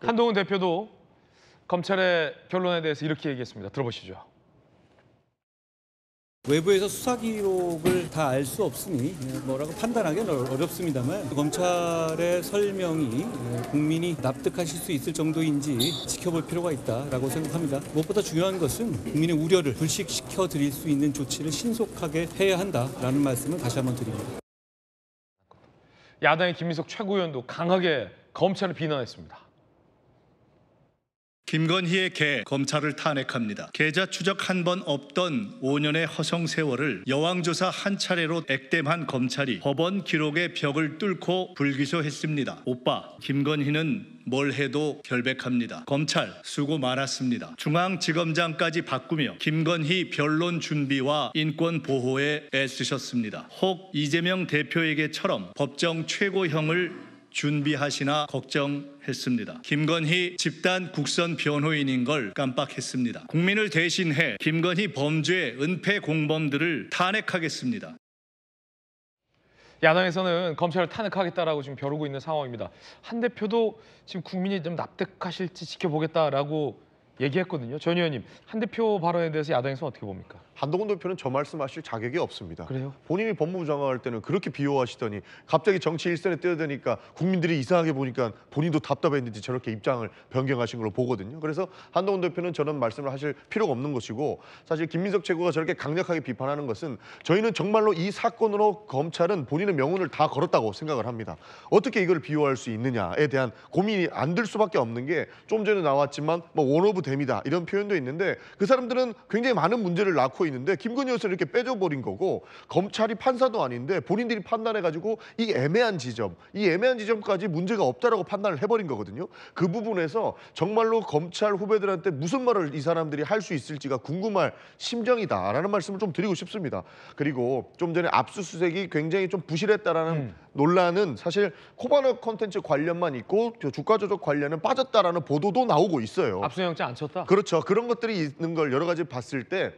한동훈 대표도 검찰의 변론에 대해서 이렇게 얘기했습니다. 들어보시죠. 외부에서 수사 기록을 다 알 수 없으니 뭐라고 판단하기는 어렵습니다만 검찰의 설명이 국민이 납득하실 수 있을 정도인지 지켜볼 필요가 있다라고 생각합니다. 무엇보다 중요한 것은 국민의 우려를 불식시켜 드릴 수 있는 조치를 신속하게 해야 한다라는 말씀을 다시 한번 드립니다. 야당의 김민석 최고위원도 강하게 검찰을 비난했습니다. 김건희의 개 검찰을 탄핵합니다. 계좌 추적 한 번 없던 5년의 허송 세월을 여왕조사 한 차례로 액땜한 검찰이 법원 기록의 벽을 뚫고 불기소했습니다. 오빠 김건희는 뭘 해도 결백합니다. 검찰 수고 많았습니다. 중앙지검장까지 바꾸며 김건희 변론 준비와 인권 보호에 애쓰셨습니다. 혹 이재명 대표에게처럼 법정 최고형을 준비하시나 걱정했습니다. 김건희 집단 국선 변호인인 걸 깜빡했습니다. 국민을 대신해 김건희 범죄 은폐 공범들을 탄핵하겠습니다. 야당에서는 검찰을 탄핵하겠다라고 지금 벼르고 있는 상황입니다. 한 대표도 지금 국민이 좀 납득하실지 지켜보겠다라고 얘기했거든요. 전 의원님, 한 대표 발언에 대해서 야당에서는 어떻게 봅니까? 한동훈 대표는 저 말씀하실 자격이 없습니다. 그래요? 본인이 법무부 장관할 때는 그렇게 비호하시더니 갑자기 정치 일선에 뛰어드니까 국민들이 이상하게 보니까 본인도 답답했는지 저렇게 입장을 변경하신 걸로 보거든요. 그래서 한동훈 대표는 저런 말씀을 하실 필요가 없는 것이고, 사실 김민석 최고가 저렇게 강력하게 비판하는 것은 저희는 정말로 이 사건으로 검찰은 본인의 명운을 다 걸었다고 생각을 합니다. 어떻게 이걸 비호할 수 있느냐에 대한 고민이 안 들 수밖에 없는 게, 좀 전에 나왔지만 뭐 원오브 댐이다 이런 표현도 있는데, 그 사람들은 굉장히 많은 문제를 낳고 있는데 김건희 여사를 이렇게 빼줘버린 거고, 검찰이 판사도 아닌데 본인들이 판단해가지고 이 애매한 지점까지 문제가 없다라고 판단을 해버린 거거든요. 그 부분에서 정말로 검찰 후배들한테 무슨 말을 이 사람들이 할 수 있을지가 궁금할 심정이다라는 말씀을 좀 드리고 싶습니다. 그리고 좀 전에 압수수색이 굉장히 좀 부실했다라는 논란은 사실 코바나 콘텐츠 관련만 있고 주가 조작 관련은 빠졌다라는 보도도 나오고 있어요. 압수영장 안 쳤다? 그렇죠. 그런 것들이 있는 걸 여러 가지 봤을 때,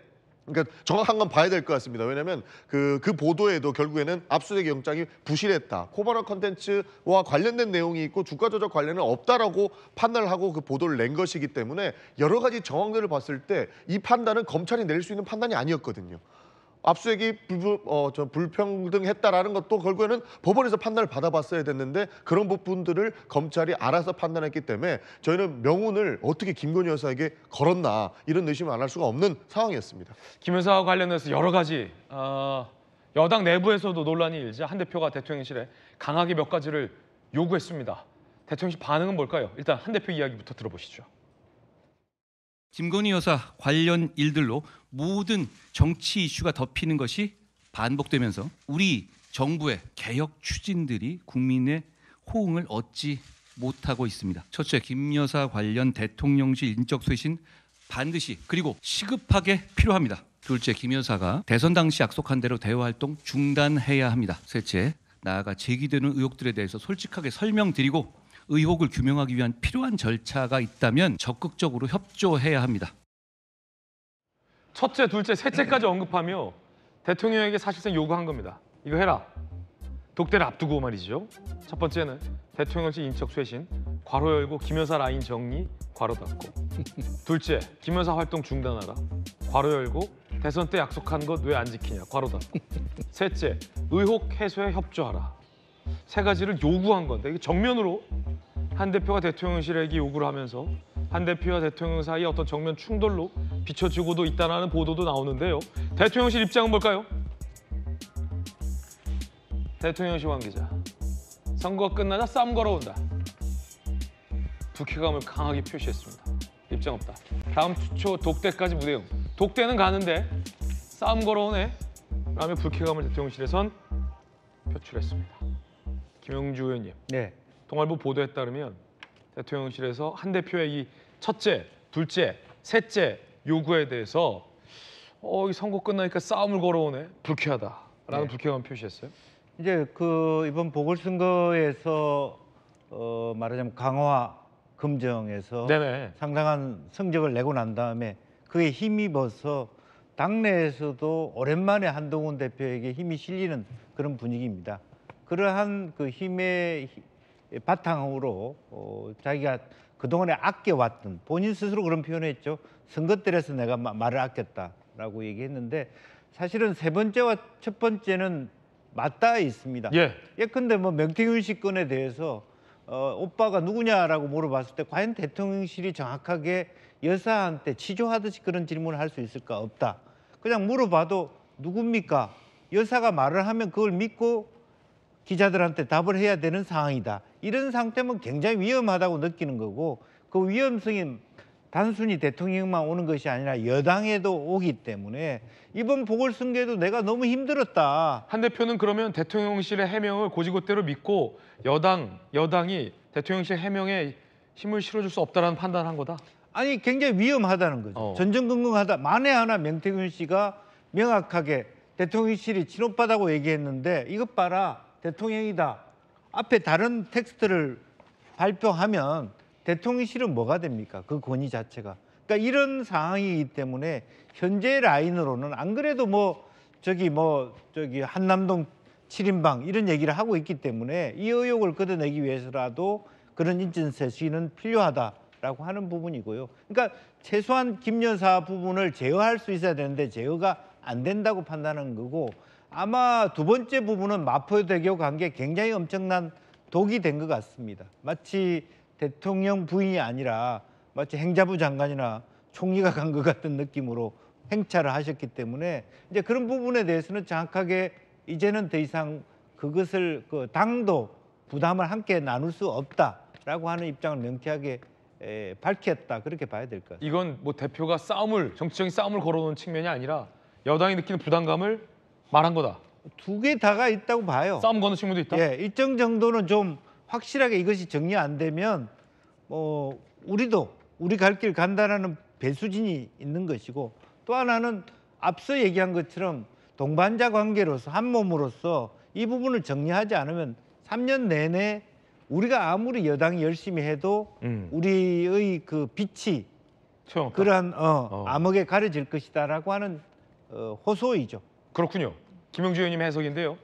그러니까 정확한 건 봐야 될 것 같습니다. 왜냐하면 그 보도에도 결국에는 압수수색 영장이 부실했다, 코바나 콘텐츠와 관련된 내용이 있고 주가 조작 관련은 없다라고 판단을 하고 그 보도를 낸 것이기 때문에, 여러 가지 정황들을 봤을 때 이 판단은 검찰이 내릴 수 있는 판단이 아니었거든요. 압수수색이 불평등했다라는 것도 결국에는 법원에서 판단을 받아봤어야 됐는데, 그런 부분들을 검찰이 알아서 판단했기 때문에 저희는 명운을 어떻게 김건희 여사에게 걸었나 이런 의심을 안 할 수가 없는 상황이었습니다. 김 여사와 관련해서 여러 가지 여당 내부에서도 논란이 일자 한 대표가 대통령실에 강하게 몇 가지를 요구했습니다. 대통령실 반응은 뭘까요? 일단 한 대표 이야기부터 들어보시죠. 김건희 여사 관련 일들로 모든 정치 이슈가 덮이는 것이 반복되면서 우리 정부의 개혁 추진들이 국민의 호응을 얻지 못하고 있습니다. 첫째, 김 여사 관련 대통령실 인적 쇄신 반드시 그리고 시급하게 필요합니다. 둘째, 김 여사가 대선 당시 약속한 대로 대화 활동 중단해야 합니다. 셋째, 나아가 제기되는 의혹들에 대해서 솔직하게 설명드리고 의혹을 규명하기 위한 필요한 절차가 있다면 적극적으로 협조해야 합니다. 첫째, 둘째, 셋째까지 언급하며 대통령에게 사실상 요구한 겁니다. 이거 해라. 독대를 앞두고 말이죠. 첫 번째는 대통령실 인적 쇄신, 괄호 열고 김 여사 라인 정리, 괄호 닫고. 둘째, 김 여사 활동 중단하라, 괄호 열고 대선 때 약속한 것 왜 안 지키냐, 괄호 닫고. 셋째, 의혹 해소에 협조하라. 세 가지를 요구한 건데, 이게 정면으로 한 대표가 대통령실에게 요구를 하면서 한 대표와 대통령 사이의 어떤 정면 충돌로 비춰지고도 있다는 보도도 나오는데요. 대통령실 입장은 뭘까요? 대통령실 관계자, 선거가 끝나자 싸움 걸어온다. 불쾌감을 강하게 표시했습니다. 입장 없다. 다음 주 초 독대까지 무대응. 독대는 가는데 싸움 걸어오네 라며 불쾌감을 대통령실에선 표출했습니다. 김영주 의원님, 네. 동아일보 보도에 따르면 대통령실에서 한 대표의 이 첫째, 둘째, 셋째 요구에 대해서 이 선거 끝나니까 싸움을 걸어오네, 불쾌하다라는 불쾌감을 표시했어요. 이제 그 이번 보궐선거에서 말하자면 강화 금정에서 네네. 상당한 성적을 내고 난 다음에 그에 힘입어서 당내에서도 오랜만에 한동훈 대표에게 힘이 실리는 그런 분위기입니다. 그러한 그 힘의 바탕으로 자기가 그동안에 아껴왔던 본인 스스로 그런 표현했죠. 선거 때라서 내가 말을 아꼈다라고 얘기했는데 사실은 세 번째와 첫 번째는 맞닿아 있습니다. 예. 예컨대 뭐 명태균 씨 건에 대해서 오빠가 누구냐라고 물어봤을 때 과연 대통령실이 정확하게 여사한테 치조하듯이 그런 질문을 할 수 있을까? 없다. 그냥 물어봐도 누굽니까? 여사가 말을 하면 그걸 믿고 기자들한테 답을 해야 되는 상황이다. 이런 상태면 굉장히 위험하다고 느끼는 거고 그 위험성이 단순히 대통령만 오는 것이 아니라 여당에도 오기 때문에 이번 보궐선거에도 내가 너무 힘들었다. 한 대표는 그러면 대통령실의 해명을 고지고대로 믿고 여당이 대통령실 해명에 힘을 실어줄 수 없다라는 판단을 한 거다. 아니 굉장히 위험하다는 거죠. 전전긍긍하다. 만에 하나 명태균 씨가 명확하게 대통령실이 친오빠다고 얘기했는데 이것 봐라 대통령이다. 앞에 다른 텍스트를 발표하면 대통령실은 뭐가 됩니까? 그 권위 자체가. 그러니까 이런 상황이기 때문에 현재 라인으로는 안 그래도 저기 한남동 7인방 이런 얘기를 하고 있기 때문에 이 의혹을 걷어내기 위해서라도 그런 인증서식은 필요하다라고 하는 부분이고요. 그러니까 최소한 김 여사 부분을 제어할 수 있어야 되는데 제어가 안 된다고 판단하는 거고 아마 두 번째 부분은 마포대교 관계 굉장히 엄청난 독이 된 것 같습니다. 마치 대통령 부인이 아니라 마치 행자부 장관이나 총리가 간 것 같은 느낌으로 행차를 하셨기 때문에 이제 그런 부분에 대해서는 정확하게 이제는 더 이상 그것을 당도 부담을 함께 나눌 수 없다라고 하는 입장을 명쾌하게 밝혔다 그렇게 봐야 될 것 같습니다. 이건 뭐 대표가 정치적인 싸움을 걸어놓은 측면이 아니라 여당이 느끼는 부담감을 말한 거다. 두 개 다가 있다고 봐요. 싸움 거는 측면도 있다. 예, 일정 정도는 좀 확실하게 이것이 정리 안 되면 우리 갈 길 간다라는 배수진이 있는 것이고 또 하나는 앞서 얘기한 것처럼 동반자 관계로서 한 몸으로서 이 부분을 정리하지 않으면 3년 내내 우리가 아무리 여당이 열심히 해도 우리의 그 빛이 소용없다. 그러한 암흑에 가려질 것이다라고 하는 호소이죠. 그렇군요. 김영주 의원님의 해석인데요.